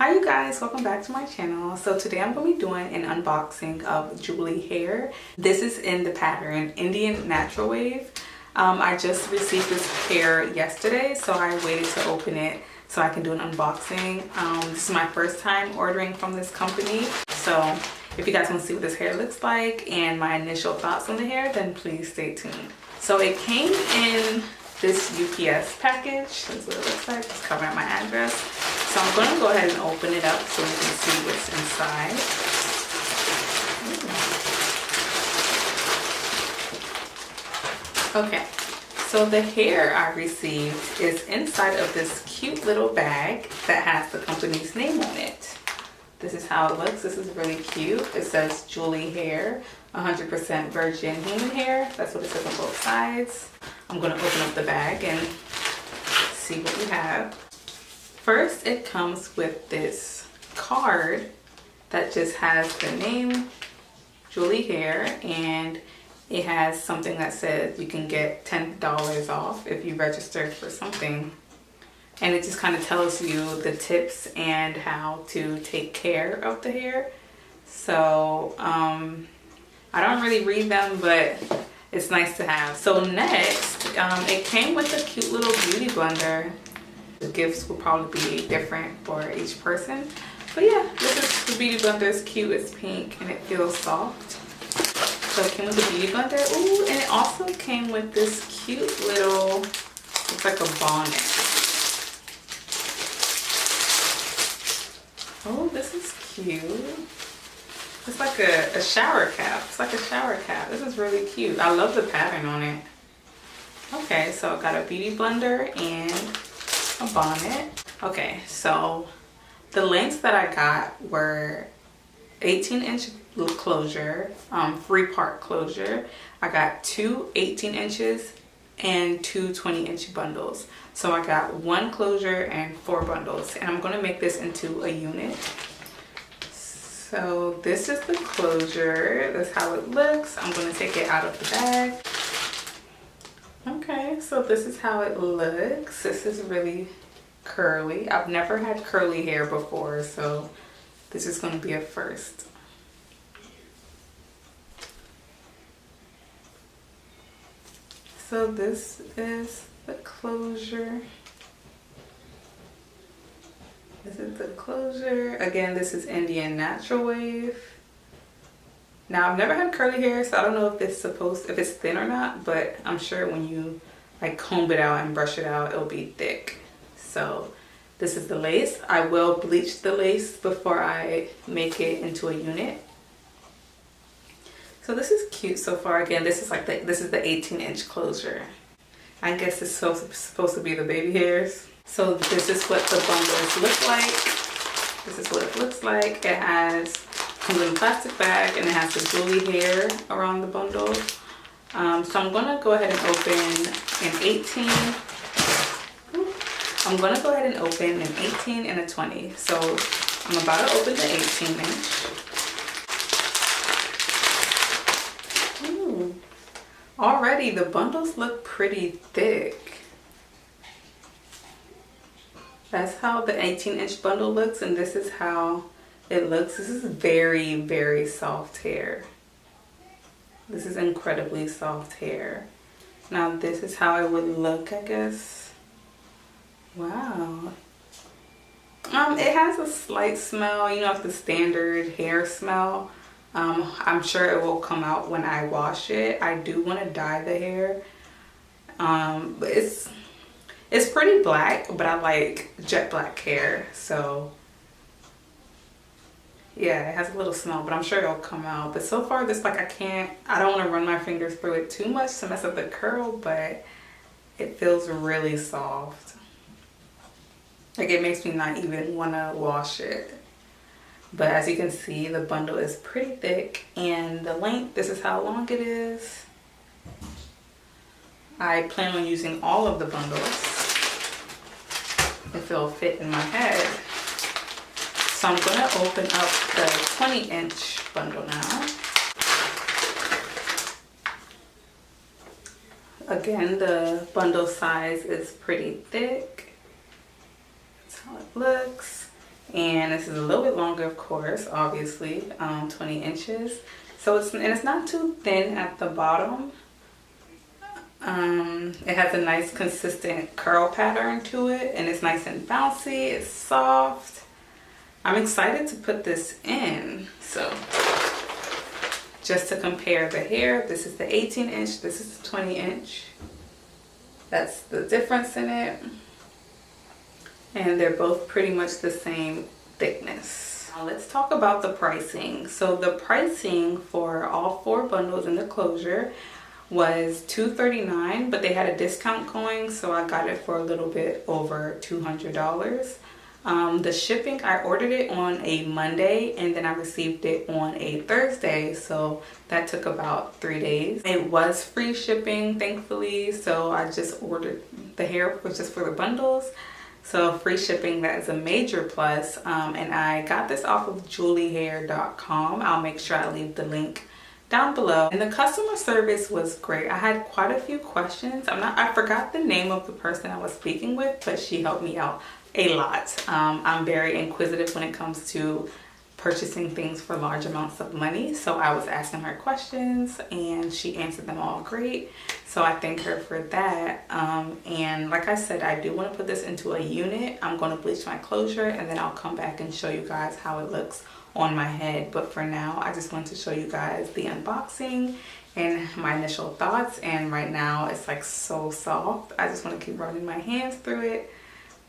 Hi you guys, welcome back to my channel. So today I'm going to be doing an unboxing of Julee hair. This is in the pattern Indian Natural Wave. I just received this hair yesterday, so I waited to open it so I can do an unboxing. This is my first time ordering from this company, so if you guys want to see what this hair looks like and my initial thoughts on the hair, then please stay tuned. So it came in this UPS package. That's what it looks like. It's covering up my address. So I'm going to go ahead and open it up so you can see what's inside. Okay, so the hair I received is inside of this cute little bag that has the company's name on it. This is how it looks. This is really cute. It says Julee hair, 100% virgin human hair. That's what it says on both sides. I'm going to open up the bag and see what we have. First, it comes with this card that just has the name Julee hair, and it has something that says you can get $10 off if you register for something. And it just kind of tells you the tips and how to take care of the hair. So I don't really read them, but it's nice to have. So next, it came with a cute little beauty blender. The gifts will probably be different for each person. But yeah, this is the beauty blender. It's cute, it's pink, and it feels soft. So it came with the beauty blender. Ooh, and it also came with this cute little, looks like a bonnet. Oh, this is cute. It's like a shower cap. It's like a shower cap. This is really cute. I love the pattern on it. Okay, so I got a beauty blender and a bonnet. Okay, so the lengths that I got were 18-inch closure, 3-part closure. I got two 18 inches and two 20-inch bundles. So I got 1 closure and 4 bundles, and I'm going to make this into a unit. So this is the closure. That's how it looks. I'm going to take it out of the bag. Okay, so this is how it looks. This is really curly. I've never had curly hair before, so this is going to be a first. So this is the closure. This is the closure. Again, this is Indian Natural Wave. Now, I've never had curly hair, so I don't know if it's thin or not, but I'm sure when you like comb it out and brush it out, it'll be thick. So this is the lace. I will bleach the lace before I make it into a unit. So this is cute so far. Again, this is like this is the 18-inch closure. I guess it's supposed to be the baby hairs. So this is what the bundles look like. This is what it looks like. It comes in a plastic bag, and it has the Julee hair around the bundle. So I'm gonna go ahead and open an 18. I'm gonna go ahead and open an 18 and a 20. So I'm about to open the 18-inch. Ooh. Already the bundles look pretty thick. That's how the 18-inch bundle looks, and this is how it looks. This is very, very soft hair. This is incredibly soft hair. Now this is how it would look, I guess. Wow. It has a slight smell, you know, like the standard hair smell. I'm sure it will come out when I wash it. I do want to dye the hair. But it's pretty black, but I like jet black hair, so yeah, it has a little smell, but I'm sure it'll come out. But so far, this, like, I don't want to run my fingers through it too much to mess up the curl, but it feels really soft. Like, it makes me not even want to wash it. But as you can see, the bundle is pretty thick, and the length, this is how long it is. I plan on using all of the bundles if it'll fit in my head. So I'm going to open up the 20-inch bundle now. Again, the bundle size is pretty thick. That's how it looks. And this is a little bit longer, of course, obviously, 20 inches. So it's not too thin at the bottom. It has a nice consistent curl pattern to it, and it's nice and bouncy, it's soft. I'm excited to put this in. So just to compare the hair, this is the 18 inch, this is the 20 inch. That's the difference in it. And they're both pretty much the same thickness. Now let's talk about the pricing. So the pricing for all 4 bundles in the closure was $239, but they had a discount going, so I got it for a little bit over $200. The shipping, I ordered it on a Monday and then I received it on a Thursday, so that took about 3 days. It was free shipping, thankfully, so I just ordered the hair, which is for the bundles. So free shipping, that is a major plus. And I got this off of juleehair.com. I'll make sure I leave the link down below. And the customer service was great. I had quite a few questions. I forgot the name of the person I was speaking with, but she helped me out a lot. I'm very inquisitive when it comes to purchasing things for large amounts of money, so I was asking her questions and she answered them all great, so I thank her for that. And like I said, I do want to put this into a unit. I'm going to bleach my closure and then I'll come back and show you guys how it looks on my head, but for now I just want to show you guys the unboxing and my initial thoughts. And right now it's like so soft, I just want to keep running my hands through it,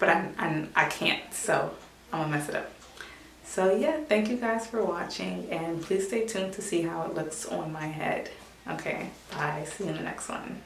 but I can't, so I'm gonna mess it up. So yeah, thank you guys for watching, and please stay tuned to see how it looks on my head. Okay, bye. See you in the next one.